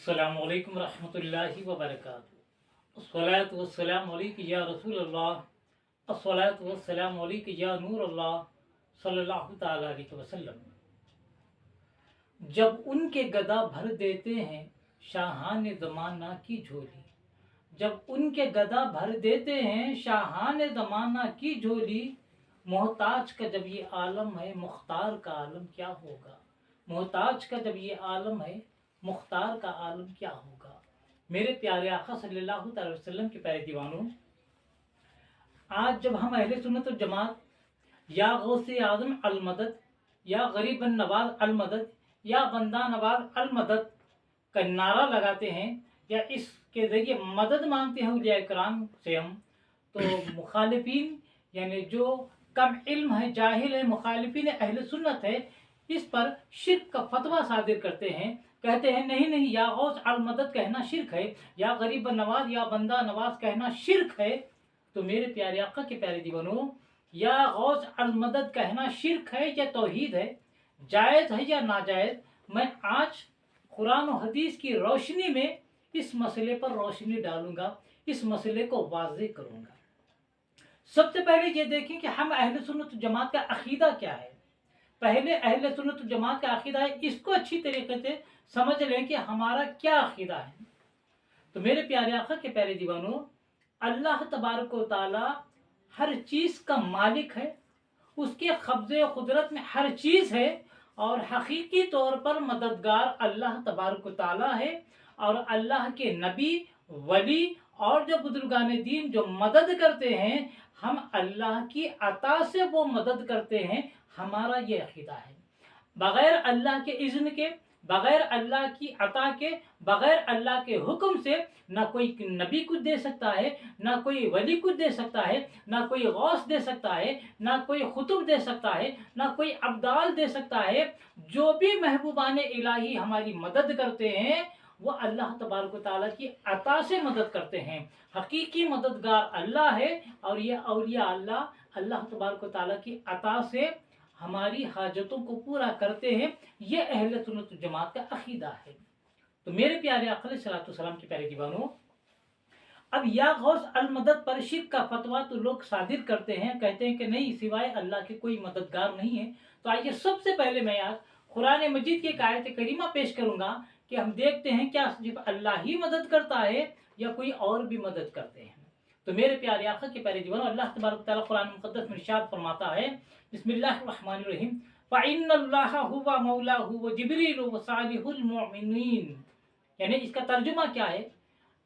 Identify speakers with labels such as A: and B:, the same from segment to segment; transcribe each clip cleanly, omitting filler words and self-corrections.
A: अस्सलामु अलैकुम रहमतुल्लाहि व बरकातुहू। अस्सलातु वस्सलामु अलैका या रसूल अल्लाह, अस्सलातु वस्सलामु अलैका या नूर अल्लाह सल्लल्लाहु तआला अलैहि वसल्लम। जब उनके गदा भर देते हैं शाहान ज़माना की झोली, जब उनके गदा भर देते हैं शाहान ज़माना की झोली, मोहताज का जब ये आलम है मुख्तार का आलम क्या होगा। मोहताज का जब ये आलम है मुख्तार का आलम क्या होगा। मेरे प्यारे आका सल्लल्लाहु अलैहि वसल्लम के प्यारे दीवानों, आज जब हम अहले सुन्नत व जमात या गौसे आज़म अल मदद या गरीबन नवाज अल मदद या बंदा नवाज अल मदद का नारा लगाते हैं या इसके ज़रिए मदद मांगते हैं औलिया कराम से हम, तो मुखालिफिन यानी जो कम इल्म है, जाहिल है, मुखालिफिन अहले सुन्नत है, इस पर शिर्क का फतवा सादिर करते हैं। कहते हैं नहीं नहीं, या गौस अल मदद कहना शिर्क है, या गरीब नवाज या बंदा नवाज कहना शिर्क है। तो मेरे प्यारे आका के प्यारे दीवानों, या गौस अल मदद कहना शिर्क है या तौहीद है, जायज़ है या नाजायज़, मैं आज कुरान और हदीस की रोशनी में इस मसले पर रोशनी डालूंगा, इस मसले को वाज़ेह करूंगा। सबसे पहले ये देखें कि हम अहले सुन्नत जमात का अकीदा क्या है। पहले अहले सुन्नत जमात का अकीदा है, इसको अच्छी तरीके से समझ लें कि हमारा क्या अकीदा है। तो मेरे प्यारे आका के प्यारे दीवानों, अल्लाह तबारक व तआला हर चीज़ का मालिक है, उसके कब्ज़े कुदरत में हर चीज़ है, और हकीकी तौर पर मददगार अल्लाह तबारक व तआला है। और अल्लाह के नबी, वली और जो बुजुर्गान दीन जो मदद करते हैं, हम अल्लाह की अता से वो मदद करते हैं। हमारा ये अकीदा है। बग़ैर अल्लाह के इज़्न के, बग़ैर अल्लाह की अता के, बग़ैर अल्लाह के हुक्म से ना कोई नबी कुछ दे सकता है, ना कोई वली कुछ दे सकता है, ना कोई गौस दे सकता है, ना कोई खुतुब दे सकता है, ना कोई अब्दाल दे सकता है। जो भी महबूबान इलाही हमारी मदद करते हैं वो अल्लाह तबारक व तआला की अता से मदद करते हैं। हकीकी मददगार अल्लाह है, और ये औलिया अल्लाह तबारक व तआला की अता से हमारी हाजतों को पूरा करते हैं। ये अहले सुन्नत जमात का अकीदा है। तो मेरे प्यारे आका अलैहिस्सलातु वस्सलाम के प्यारे दीवानों, अब या गौस अल मदद पर शिर्क का फतवा तो लोग सादिर करते हैं, कहते हैं कि नहीं, सिवाय अल्लाह के कोई मददगार नहीं है। तो आइए सबसे पहले मैं आज कुरान मजीद की एक आयत करीमा पेश करूंगा कि हम देखते हैं क्या सिर्फ अल्लाह ही मदद करता है या कोई और भी मदद करते हैं। तो मेरे प्यारे आका के प्यारे दीवानों, अल्लाह तबारक व तआला कुरान मुक़द्दस में इरशाद फरमाता है, बिस्मिल्लाहिर्रहमानिर्रहीम, फ़इन्नल्लाहा हुवा मौलाहु व जिब्रील व सालिहुल मुमिनीन। यानी इसका तर्जुमा क्या है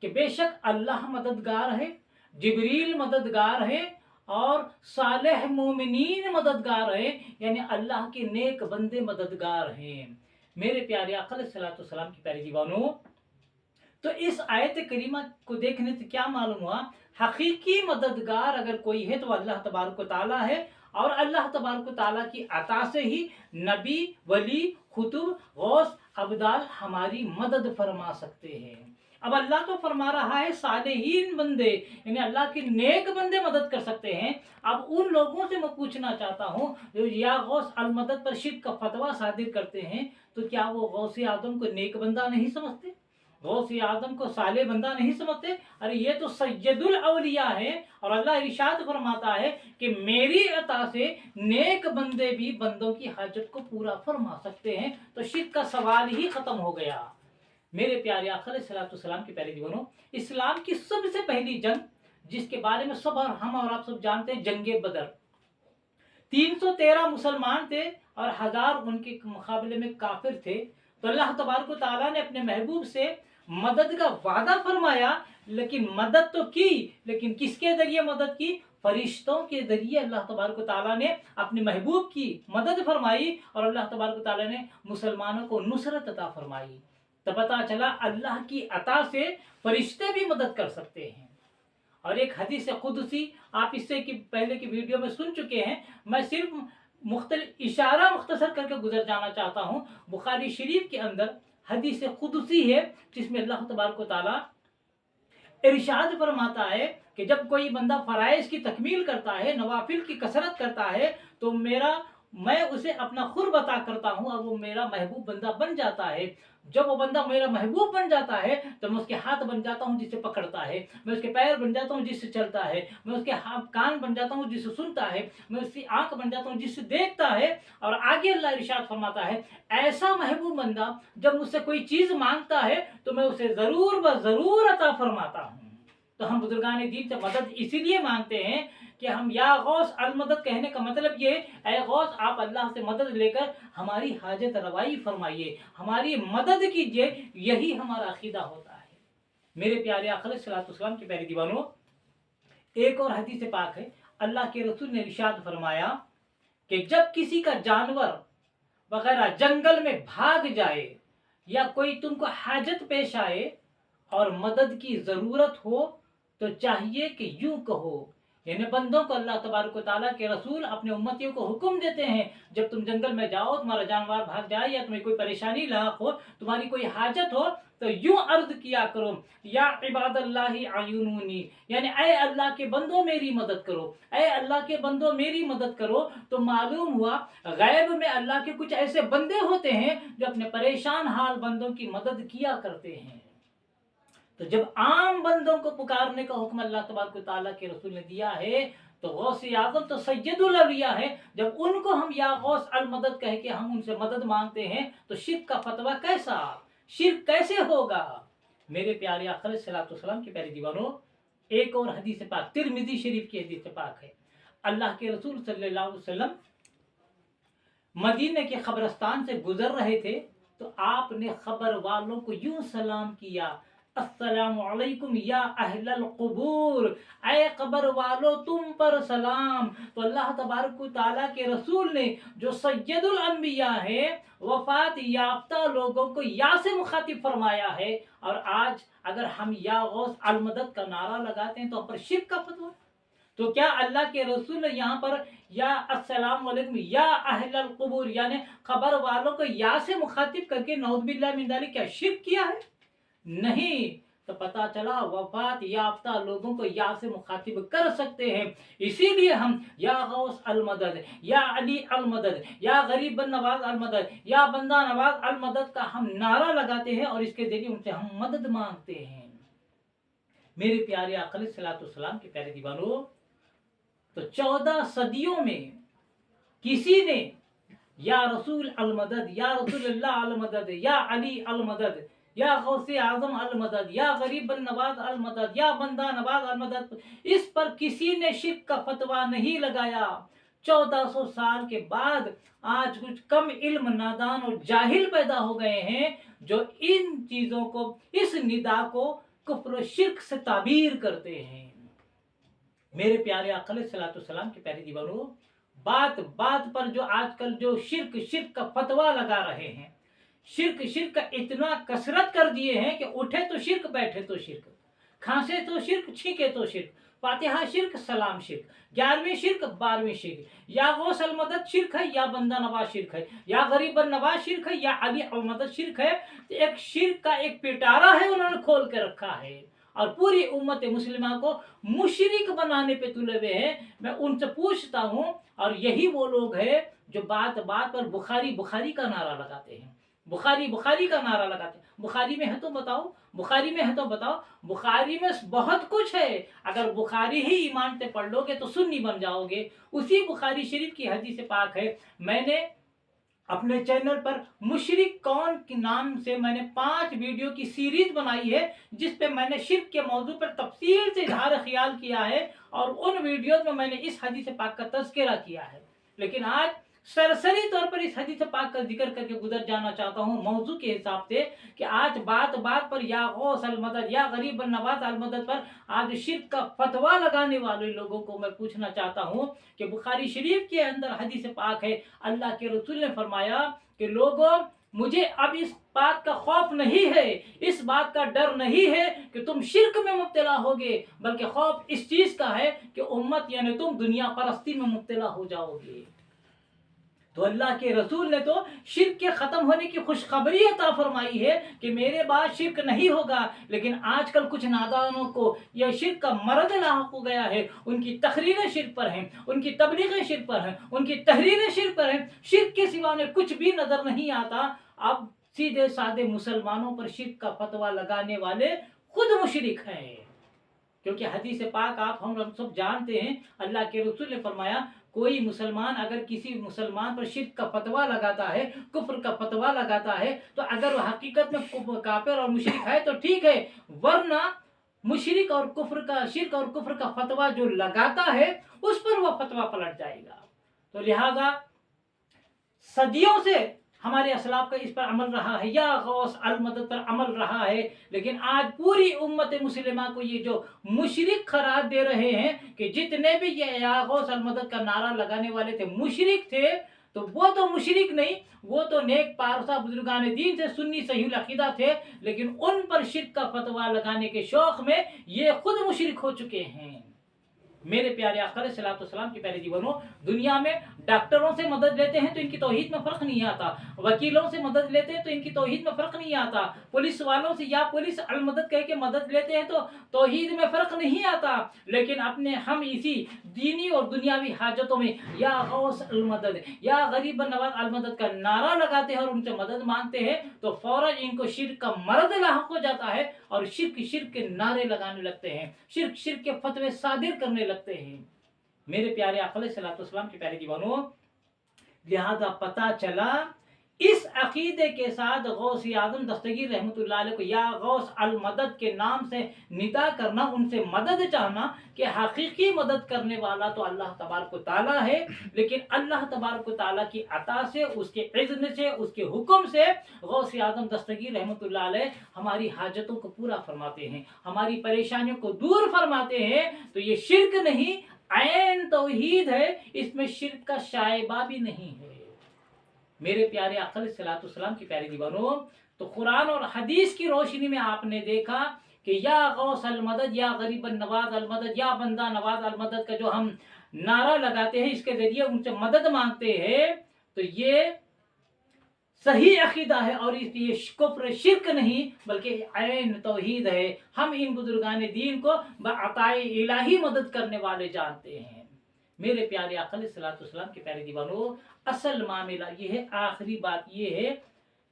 A: कि बेशक अल्लाह मददगार है, जिब्रील मददगार है, और सालेह मोमिनीन मददगार है, यानी अल्लाह के नेक बंदे मददगार हैं। मेरे प्यारे आका अलैहिस्सलातु वस्सलाम की प्यारे दीवानों, तो इस आयत करीमा को देखने से क्या मालूम हुआ, हकीकी मददगार अगर कोई है तो अल्लाह तबारक व तआला है, और अल्लाह तबारक व तआला की अता से ही नबी, वली, खुतुब, गौस, अब्दाल हमारी मदद फरमा सकते हैं। अब अल्लाह तो फरमा रहा है सालेहीन बंदे, यानी अल्लाह के नेक बंदे मदद कर सकते हैं। अब उन लोगों से मैं पूछना चाहता हूँ जो या गौस अल मदद पर शिर्क का फतवा सादिर करते हैं, तो क्या वो गौसे आदम को नेक बंदा नहीं समझते, गौसे आदम को साले बंदा नहीं समझते? अरे ये तो सैयदुल औलिया है, और अल्लाह इरशाद फरमाता है कि मेरी अता से नेक बंदे भी बंदों की हाजत को पूरा फरमा सकते हैं। तो शिर्क का सवाल ही खत्म हो गया। मेरे प्यारे आका अलैहिस्सलातु वस्सलाम के प्यारे दीवानों, इस्लाम की सबसे पहली जंग जिसके बारे में सब हम और आप सब जानते हैं, जंगे बदर। 313 मुसलमान थे और 1000 उनके मुकाबले में काफिर थे। तो अल्लाह तबारक व तआला ने अपने महबूब से मदद का वादा फरमाया, लेकिन मदद तो की, लेकिन किसके जरिए मदद की? फरिश्तों के जरिए अल्लाह तबारक व तआला ने अपने महबूब की मदद फरमाई, और अल्लाह तबारक व तआला ने मुसलमानों को नुसरत अता फरमाई। तो पता चला अल्लाह की अता से फरिश्ते भी मदद कर सकते हैं। और एक हदीस कुदसी आप इससे की पहले की वीडियो में सुन चुके हैं, मैं सिर्फ मुख्तसर करके गुजर जाना चाहता हूँ। बुखारी शरीफ के अंदर हदीस कुदसी है, जिसमें अल्लाह तबारक व तआला इरशाद फरमाता है कि जब कोई बंदा फराइज की तकमील करता है, नवाफिल की कसरत करता है, तो मेरा मैं उसे अपना खुर अता करता हूँ और वो मेरा महबूब बंदा बन जाता है। जब वो बंदा मेरा महबूब बन जाता है तो मैं उसके हाथ बन जाता हूँ जिससे पकड़ता है, मैं उसके पैर बन जाता हूँ जिससे चलता है, मैं उसके कान बन जाता हूँ जिससे सुनता है, मैं उसकी आंख बन जाता हूँ जिससे देखता है। और आगे अल्लाह इरशाद फरमाता है, ऐसा महबूब बंदा जब मुझसे कोई चीज मांगता है तो मैं उसे जरूर व जरूर अता फरमाता हूँ। तो हम बुजुर्गान दीन से मदद इसीलिए मांगते हैं कि हम या गौस अल मदद कहने का मतलब ये, ऐ गौस आप अल्लाह से मदद लेकर हमारी हाजत रवाई फरमाइए, हमारी मदद कीजिए, यही हमारा अकीदा होता है। मेरे प्यारे आका अलैहिस्सलाम के प्यारे दीवानों, एक और हदीस पाक है, अल्लाह के रसूल ने इरशाद फरमाया कि जब किसी का जानवर वगैरह जंगल में भाग जाए या कोई तुमको हाजत पेश आए और मदद की जरूरत हो तो चाहिए कि यूं कहो, यानी बंदों को अल्लाह तबारक व तआला के रसूल अपने उम्मतियों को हुक्म देते हैं, जब तुम जंगल में जाओ, तुम्हारा जानवर भाग जाए या तुम्हें कोई परेशानी लाक हो, तुम्हारी कोई हाजत हो, तो यूं अर्ज किया करो, या इबादल्लाहि आयुनूनी, यानी ऐ अल्लाह के बंदो मेरी मदद करो, ऐ अल्लाह के बंदो मेरी मदद करो। तो मालूम हुआ गैब में अल्लाह के कुछ ऐसे बंदे होते हैं जो अपने परेशान हाल बंदों की मदद किया करते हैं। तो जब आम बंदों को पुकारने का हुक्म अल्लाह तबारक व तआला के रसूल ने दिया है, तो गौस आजम तो सैयदुल अलिया है, जब उनको हम या गौस अल मदद कह के हम उनसे मदद मांगते हैं तो शिर्क का फतवा कैसा, शिर्क कैसे होगा। मेरे प्यारे आका अलैहिस्सलाम के प्यारे दीवानों, एक और हदीस पाक तिरमिजी शरीफ की हदीस पाक है, अल्लाह के रसूल सल्लल्लाहु अलैहि वसल्लम मदीने के कब्रिस्तान से गुजर रहे थे तो आपने खबर वालों को यूं सलाम किया, अस्सलामु अलैकुम या अहलल कुबूर, ऐ कब्र वालो तुम पर सलाम। तो अल्लाह तबारक व तआला के रसूल ने जो सैयदुल अंबिया है, वफात याफ्ता लोगों को या से मुखातिब फरमाया है, और आज अगर हम या गौस अल मदद का नारा लगाते हैं तो हम पर शिर्क का फतवा। तो क्या अल्लाह के रसूल ने यहाँ पर या अस्सलाम वालेकुम या अहलल कुबूर यानी खबर वालों को या से मुखातिब करके नऊज़ बिल्लाह मिन ज़ालिक क्या शिर्क किया है? नहीं। तो पता चला वफात याफ्ता लोगों को या से मुखातिब कर सकते हैं। इसीलिए हम या गौस अल मदद, या अली अल मदद, या गरीब बन नवाज अल मदद, या बंदा नवाज अल मदद का हम नारा लगाते हैं और इसके जरिए उनसे हम मदद मांगते हैं। मेरे प्यारे आका अलैहिस्सलाम के प्यारे दीवानों, तो 14 सदियों में किसी ने या रसूल अल मदद, या रसूलुल्लाह अल मदद, या अली अल मदद, या गौसे आजम अल मदद, या गरीब बन नवाज अल मदद, या बंदा नवाज अल मदद, इस पर किसी ने शिर्क का फतवा नहीं लगाया। 1400 साल के बाद आज कुछ कम इल्म, नादान और जाहिल पैदा हो गए हैं जो इन चीजों को, इस निदा को कुफ्र और शिर्क से ताबीर करते हैं। मेरे प्यारे आका अलैहिस्सलाम के प्यारे दीवानों, बात बात पर जो आजकल जो शिर्क शिर्क का फतवा लगा रहे हैं, शिर्क शिर्क का इतना कसरत कर दिए हैं कि उठे तो शिर्क, बैठे तो शिर्क, खांसे तो शिर्क, छींके तो शिर्क, फातिहा शिर्क, सलाम शिर्क, 11वीं शिर्क, 12वीं शिर्क, या गौस अल मदद शिर्क है, या बंदा नवाज शिर्क है, या गरीब बन नवाज शिर्क है, या अली अल मदद शिर्क है। तो एक शिर्क का एक पिटारा है उन्होंने खोल के रखा है और पूरी उम्मत मुस्लिमा को मुशरिक बनाने पे तुले हुए हैं। मैं उनसे पूछता हूं, और यही वो लोग हैं जो बात बात पर बुखारी बुखारी का नारा लगाते हैं, बुखारी बुखारी का नारा लगाते हैं। बुखारी में है तो बताओ, बुखारी में है तो बताओ। बुखारी में बहुत कुछ है, अगर बुखारी ही ईमान से पढ़ लोगे तो सुन्नी बन जाओगे। उसी बुखारी शरीफ की हदीस पाक है। मैंने अपने चैनल पर मुशरिक कौन के नाम से मैंने 5 वीडियो की सीरीज बनाई है, जिस पे मैंने शिर्क के मौजू पर तफसील से इजहार ख्याल किया है, और उन वीडियोज में मैंने इस हदीस पाक का तज़किरा किया है। लेकिन आज सरसरी तौर पर इस हदीस पाक का जिक्र करके गुजर जाना चाहता हूँ मौजू के हिसाब से, कि आज बात बात पर या गौस अल मदद, या गरीब बन नवाज अल मदद पर आज शिर्क का फतवा लगाने वाले लोगों को मैं पूछना चाहता हूँ कि बुखारी शरीफ के अंदर हदीस पाक है, अल्लाह के रसूल ने फरमाया कि लोगों, मुझे अब इस बात का खौफ नहीं है, इस बात का डर नहीं है कि तुम शिर्क में मुब्तला होगे, बल्कि खौफ इस चीज का है कि उम्मत यानी तुम दुनिया परस्ती में मुब्तला हो जाओगे। तो अल्लाह के रसूल ने तो शिर्क के ख़त्म होने की खुशखबरी अता फरमाई है कि मेरे बाद शिर्क नहीं होगा। लेकिन आजकल कुछ नादानों को यह शिर्क का मरद लाहक हो गया है। उनकी तकरीरें शिर्क पर हैं, उनकी तबलीगें शिर्क पर हैं, उनकी तहरीरें शिर्क पर हैं। शिर्क के सिवा उन्हें कुछ भी नज़र नहीं आता। अब सीधे साधे मुसलमानों पर शिर्क का फतवा लगाने वाले खुद मुशरिक हैं। क्योंकि हदीस पाक आप हम सब जानते हैं, अल्लाह के रसूल ने फरमाया कोई मुसलमान अगर किसी मुसलमान पर शिर्क का फतवा लगाता है, कुफ्र का फतवा लगाता है, तो अगर वह हकीकत में काफिर और मुशरिक है तो ठीक है, वरना मुशरिक और कुफ्र का शिर्क और कुफ्र का फतवा जो लगाता है उस पर वह फतवा पलट जाएगा। तो लिहाजा सदियों से हमारे असलाफ का इस पर अमल रहा है, या गौस अल मदद पर अमल रहा है। लेकिन आज पूरी उम्मत मुस्लिमा को ये जो मुशरिक करार दे रहे हैं कि जितने भी ये या गौस अल मदद का नारा लगाने वाले थे मुशरिक थे, तो वो तो मुशरिक नहीं, वो तो नेक पारसा बुजुर्गान दीन से सुन्नी सहील अकीदा थे। लेकिन उन पर शिर्क का फतवा लगाने के शौक में ये खुद मुशरिक हो चुके हैं। मेरे प्यारे आका सलाम के प्यारे जीवनों, दुनिया में डॉक्टरों से मदद लेते हैं तो इनकी तौहीद में फ़र्क नहीं आता, वकीलों से मदद लेते हैं तो इनकी तौहीद में फ़र्क नहीं आता, पुलिस वालों से या पुलिस अल मदद कह के मदद लेते हैं तो तौहीद में फ़र्क नहीं आता। लेकिन अपने हम इसी दीनी और दुनियावी हाजतों में या गौस अल मदद या गरीब नवाज अल मदद का नारा लगाते हैं और उनसे मदद मांगते हैं, तो फ़ौरन इनको शिर्क का मर्द लाहक हो जाता है और शिर्क के नारे लगाने लगते हैं, शिर्क के फतवे सादिर करने लगते हैं। मेरे प्यारे आका सलाम के प्यारे दीवानों, लिहाजा पता चला इस अकीदे के साथ गौस आज़म दस्तगीर रहमतुल्लाह अलैह को या गौस अल मदद के नाम से निदा करना, उनसे मदद चाहना कि हकीकी मदद करने वाला तो अल्लाह तबारक व तआला है। लेकिन अल्लाह तबारक व तआला की अता से, उसके इज़्न से, उसके हुक्म से गौस आज़म दस्तगीर रहमतुल्लाह अलैह हमारी हाजतों को पूरा फरमाते हैं, हमारी परेशानियों को दूर फरमाते हैं। तो ये शिर्क नहीं, ऐन तौहीद है, इसमें शिर्क का शायबा भी नहीं है। मेरे प्यारे आका सलाम की प्यारी दीवानों, तो कुरान और हदीस की रोशनी में आपने देखा कि या गौस अल मदद या गरीब नवाज अल मदद या बंदा नवाज अल मदद का जो हम नारा लगाते हैं, इसके जरिए उनसे मदद मांगते हैं, तो ये सही अकीदा है और ये कुफ्र शिर्क नहीं बल्कि ऐन तौहीद है। हम इन बुजुर्गान दीन को बअताए इलाही मदद करने वाले जानते हैं। मेरे प्यारे आका सलाम के प्यारे दीवानों, असल मामला ये है, आखिरी बात ये है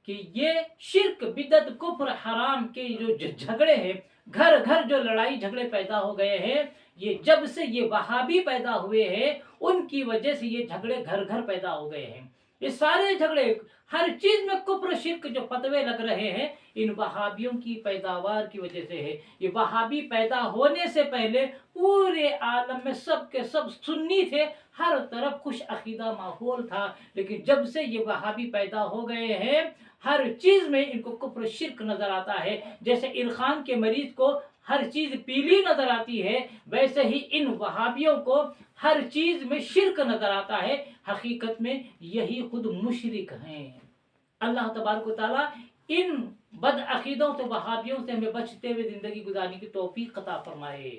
A: कि ये शिर्क बिदत कुफ्र हराम के जो झगड़े हैं, घर घर जो लड़ाई झगड़े पैदा हो गए हैं, ये जब से ये वहाबी पैदा हुए हैं उनकी वजह से ये झगड़े घर घर पैदा हो गए हैं। ये सारे झगड़े हर चीज में कुफ्र शिर्क जो फतवे लग रहे हैं, इन वहाबियों की पैदावार की वजह से है। ये वहाबी पैदा होने से पहले पूरे आलम में सब के सब सुन्नी थे, हर तरफ खुश अकीदा माहौल था। लेकिन जब से ये वहाबी पैदा हो गए हैं, हर चीज में इनको कुफ्र शिर्क नजर आता है। जैसे इरखान के मरीज को हर चीज पीली नजर आती है, वैसे ही इन वहाबियों को हर चीज में शिर्क नजर आता है। हकीकत में यही खुद मुशरिक हैं। अल्लाह तबारक व तआला इन बद अकीदों से, वहाबियों से हमें बचते हुए जिंदगी गुजारने की तौफीक अता फरमाए।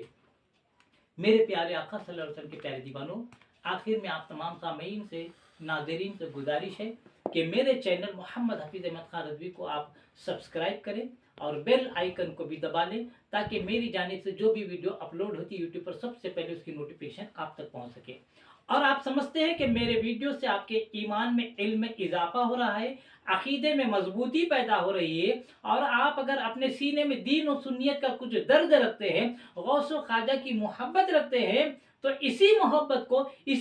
A: मेरे प्यारे आका सल्लल्लाहु अलैहि वसल्लम के प्यारे दीवानों, आखिर में आप तमाम सामीन से, नाज़रीन से गुजारिश है कि मेरे चैनल मोहम्मद हफीज़ अहमद खान रज़वी को आप सब्सक्राइब करें और बेल आइकन को भी दबा लें, ताकि मेरी जानिब से जो भी वीडियो अपलोड होती है यूट्यूब पर सबसे पहले उसकी नोटिफिकेशन आप तक पहुंच सके। और आप समझते हैं कि मेरे वीडियो से आपके ईमान में, इल्म में इजाफा हो रहा है, अकीदे में मजबूती पैदा हो रही है, और आप अगर अपने सीने में दीन और सुन्नियत का कुछ दर्द रखते हैं, गौस व ख्वाजा की मोहब्बत रखते हैं, तो इसी मोहब्बत को, इस